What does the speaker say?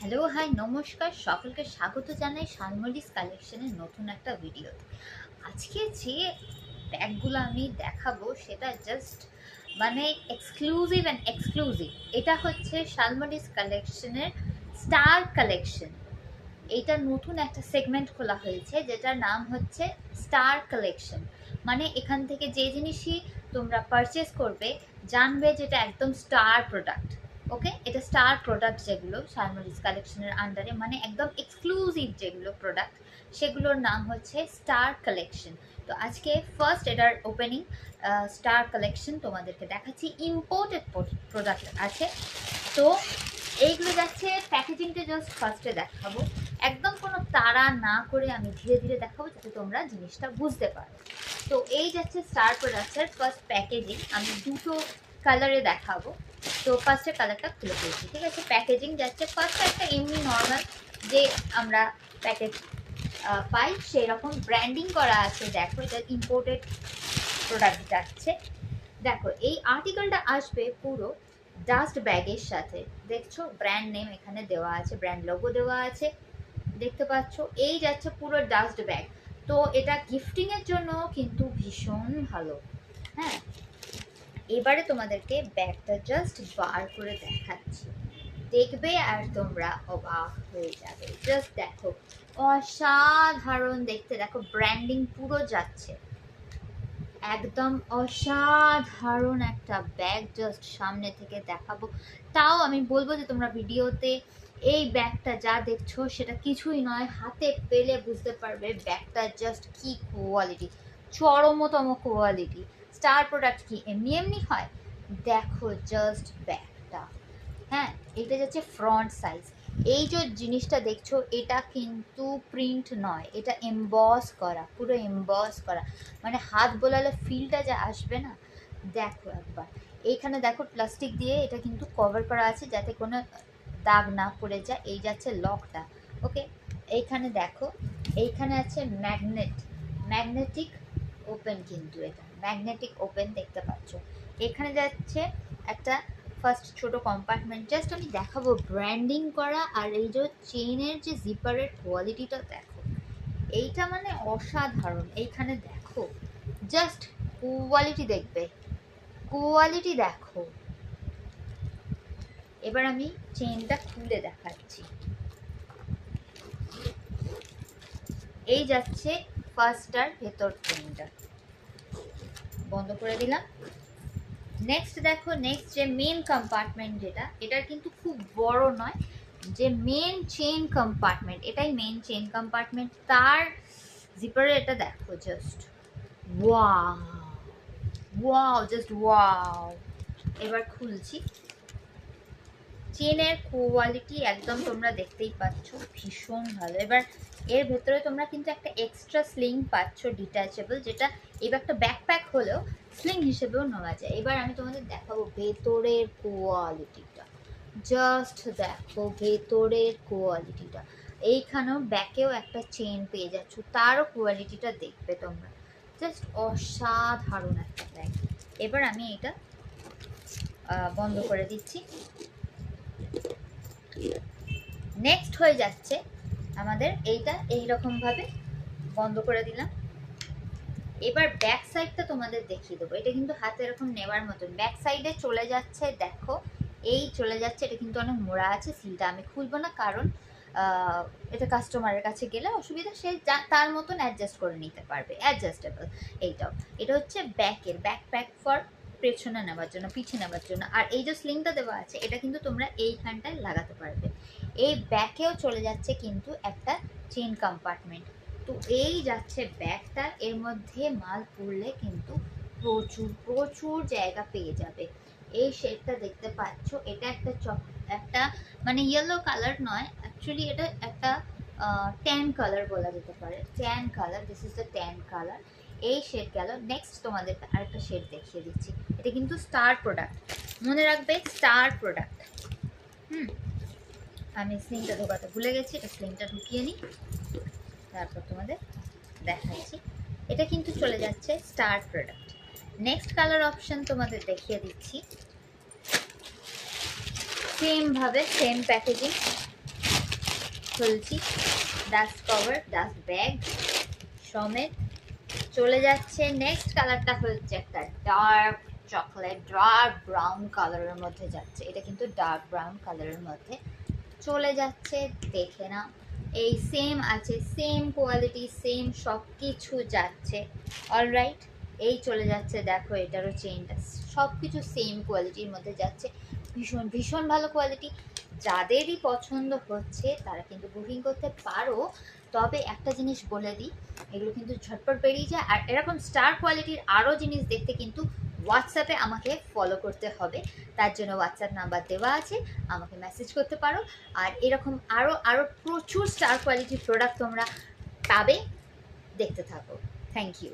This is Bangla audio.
হ্যালো, হাই, নমস্কার। সকলকে স্বাগত জানাই শালমলিস কালেকশনের নতুন একটা ভিডিওতে। আজকে যে ব্যাগগুলো আমি দেখাবো সেটা জাস্ট মানে এক্সক্লুসিভ। এটা হচ্ছে শালমলিস কালেকশনের স্টার কালেকশন। এইটা নতুন একটা সেগমেন্ট খোলা হয়েছে যেটার নাম হচ্ছে স্টার কালেকশন। মানে এখান থেকে যে জিনিসই তোমরা পারচেস করবে জানবে যেটা একদম স্টার প্রোডাক্ট। ওকে, এটা স্টার প্রোডাক্ট যেগুলো শালমলিস কালেকশনের আন্ডারে, মানে একদম এক্সক্লুসিভ যেগুলো প্রোডাক্ট সেগুলোর নাম হচ্ছে স্টার কালেকশন। তো আজকে ফার্স্ট এটার ওপেনিং স্টার কালেকশন তোমাদেরকে দেখাচ্ছি। ইম্পোর্টেড প্রোডাক্ট আছে, তো এইগুলো যাচ্ছে প্যাকেজিংটা জাস্ট ফার্স্টে দেখাবো, একদম কোনো তাড়া না করে আমি ধীরে ধীরে দেখাবো যাতে তোমরা জিনিসটা বুঝতে পারো। তো এই যাচ্ছে স্টার প্রোডাক্টসের ফার্স্ট প্যাকেজিং, আমি দুটো কালারে দেখাবো। তো ফার্স্টের কালারটা খুলে ফেলছি, ঠিক আছে। প্যাকেজিং যাচ্ছে ফার্স্ট একটা এমনি নর্মাল যে আমরা প্যাকেজ পাই সেই রকম ব্র্যান্ডিং করা আছে। দেখো এটা ইম্পোর্টেড প্রোডাক্ট যাচ্ছে। দেখো এই আর্টিকেলটা আসবে পুরো ডাস্ট ব্যাগের সাথে। দেখছো ব্র্যান্ড নেম এখানে দেওয়া আছে, ব্র্যান্ড লোগো দেওয়া আছে, দেখতে পাচ্ছ। এই যাচ্ছে পুরো ডাস্ট ব্যাগ। তো এটা গিফটিং এর জন্য কিন্তু ভীষণ ভালো। হ্যাঁ, এবারে তোমাদেরকে ব্যাগটা জাস্ট বার করে দেখাচ্ছি, দেখবে আর তোমরা অবাক হয়ে যাবে। জাস্ট দেখো, অসাধারণ দেখতে। দেখো ব্র্যান্ডিং পুরো যাচ্ছে, একদম অসাধারণ একটা ব্যাগ। জাস্ট সামনে থেকে দেখাবো, তাও আমি বলবো যে তোমরা ভিডিওতে এই ব্যাগটা যা দেখছো সেটা কিছুই নয়, হাতে পেলে বুঝতে পারবে ব্যাগটা জাস্ট কি কোয়ালিটি, চরমতম কোয়ালিটি। স্টার প্রোডাক্ট কি এমনি এমনি হয়? দেখো জাস্ট ব্যাগটা। হ্যাঁ, এটা যাচ্ছে ফ্রন্ট সাইজ। এই যে জিনিসটা দেখছো এটা কিন্তু প্রিন্ট নয়, এটা এমবস করা, পুরো এমবস করা, মানে হাত বোলালে ফিলটা যা আসবে না। দেখো একবার এইখানে দেখো প্লাস্টিক দিয়ে এটা কিন্তু কভার করা আছে যাতে কোনো দাগ না পড়ে যায়। এই যাচ্ছে লকটা। ওকে, এইখানে দেখো, এইখানে আছে ম্যাগনেটিক ওপেন, কিন্তু এটা ম্যাগনেটিক ওপেন দেখতে পাচ্ছ। এখানে যাচ্ছে একটা ফার্স্ট ছোট কম্পার্টমেন্ট, জাস্ট আমি দেখাবো ব্র্যান্ডিং করা। আর এই যে চেইনের যে জিপারের কোয়ালিটিটা দেখো, এইটা মানে অসাধারণ। এইখানে দেখো জাস্ট কোয়ালিটি, দেখবে কোয়ালিটি দেখো। এবার আমি চেইনটা খুলে দেখাচ্ছি। এই যাচ্ছে ফার্স্টটার ভেতর চেইনটা, বন্ধ করে দিলাম। নেক্সট দেখো, নেক্সট যে মেন কম্পার্টমেন্ট যেটা, এটার কিন্তু খুব বড় নয়, যে মেন চেইন কম্পার্টমেন্ট, এটাই মেন চেইন কম্পার্টমেন্ট। তার জিপারে এটা দেখো, just wow wow, just wow. এবার খুলছি। চেনের কোয়ালিটি একদম তোমরা দেখতেই পাচ্ছ, ভীষণ ভালো। এবার এর ভেতরে তোমরা কিন্তু একটা এক্সট্রা স্লিং পাচ্ছ ডিট্যাচেবল, যেটা এবার একটা ব্যাকপ্যাক হলেও স্লিং হিসেবেও নেওয়া যায়। এবার আমি তোমাদের দেখাবো ভেতরের কোয়ালিটিটা, জাস্ট দেখো ভেতরের কোয়ালিটিটা। এইখানেও ব্যাকেও একটা চেন পেয়ে যাচ্ছ, তারও কোয়ালিটিটা দেখবে তোমরা, জাস্ট অসাধারণ একটা ব্যাগ। এবার আমি এটা বন্ধ করে দিচ্ছি। নেক্সট হয়ে যাচ্ছে আমাদের এইটা, এইরকমভাবে বন্ধ করে দিলাম। এবার ব্যাক সাইডটা তোমাদের দেখিয়ে দেবো। এটা কিন্তু হাতে এরকম নেওয়ার মতন, ব্যাক সাইডে চলে যাচ্ছে। দেখো এই চলে যাচ্ছে, এটা কিন্তু অনেক মোড়া আছে। সিলটা আমি খুলবো না, কারণ এটা কাস্টমারের কাছে গেলে অসুবিধা, সে তার মতন অ্যাডজাস্ট করে নিতে পারবে, অ্যাডজাস্টেবল। এইটাও, এটা হচ্ছে ব্যাকের ব্যাকপ্যাক ফর পেছনে নেওয়ার জন্য, পিছিয়ে নেওয়ার জন্য। আর এই যে স্লিংটা দেওয়া আছে এটা কিন্তু তোমরা এইখানটায় লাগাতে পারবে। এই ব্যাকেও চলে যাচ্ছে কিন্তু একটা চেন কম্পার্টমেন্ট। তো এই যাচ্ছে ব্যাগটা, এর মধ্যে মাল পড়লে কিন্তু প্রচুর প্রচুর জায়গা পেয়ে যাবে। এই শেডটা দেখতে পাচ্ছ, এটা একটা মানে ইয়েলো কালার নয়, অ্যাকচুয়ালি এটা একটা ট্যান কালার বলা যেতে পারে, tan colour. This is the tan colour. এই শেড গেল। নেক্সট তোমাদের আরেকটা শেড দেখিয়ে দিচ্ছি। এটা কিন্তু স্টার প্রোডাক্ট, মনে রাখবে স্টার প্রোডাক্ট। আমি স্লিংটা ঢোকাতে ভুলে গেছি, এটা স্লিংটা ঢুকিয়ে নিই, তারপর তোমাদের দেখাচ্ছি। এটা কিন্তু চলে যাচ্ছে star product. Next colour option তোমাদের দেখিয়ে দিচ্ছি। সেম ভাবে সেম প্যাকেজিং, খুলছি, ডাস্ট কভার, ডাস্ট ব্যাগ সমেত চলে যাচ্ছে। নেক্সট কালারটা হচ্ছে একটা ডার্ক চকলেট, ডার্ক ব্রাউন কালারের মধ্যে যাচ্ছে। এটা কিন্তু ডার্ক ব্রাউন কালারের মধ্যে চলে যাচ্ছে। দেখে না, এই সেম আছে, সেম কোয়ালিটি, সেম সব কিছু যাচ্ছে। অলরাইট, এই চলে যাচ্ছে। দেখো এটারও চেইনটা, সব কিছু সেম কোয়ালিটির মধ্যে যাচ্ছে। ভীষণ ভীষণ ভালো কোয়ালিটি। যাদেরই পছন্দ হচ্ছে তারা কিন্তু বুকিং করতে পারো। তবে একটা জিনিস বলে দিই, এগুলো কিন্তু ঝটপট বেরিয়ে যায়। আর এরকম স্টার কোয়ালিটির আরও জিনিস দেখতে কিন্তু হোয়াটসঅ্যাপে আমাকে ফলো করতে হবে। তার জন্য হোয়াটসঅ্যাপ নাম্বার দেওয়া আছে, আমাকে মেসেজ করতে পারো। আর এরকম আরও আরও প্রচুর স্টার কোয়ালিটির প্রোডাক্ট তোমরা পাবে। দেখতে থাকো। Thank you.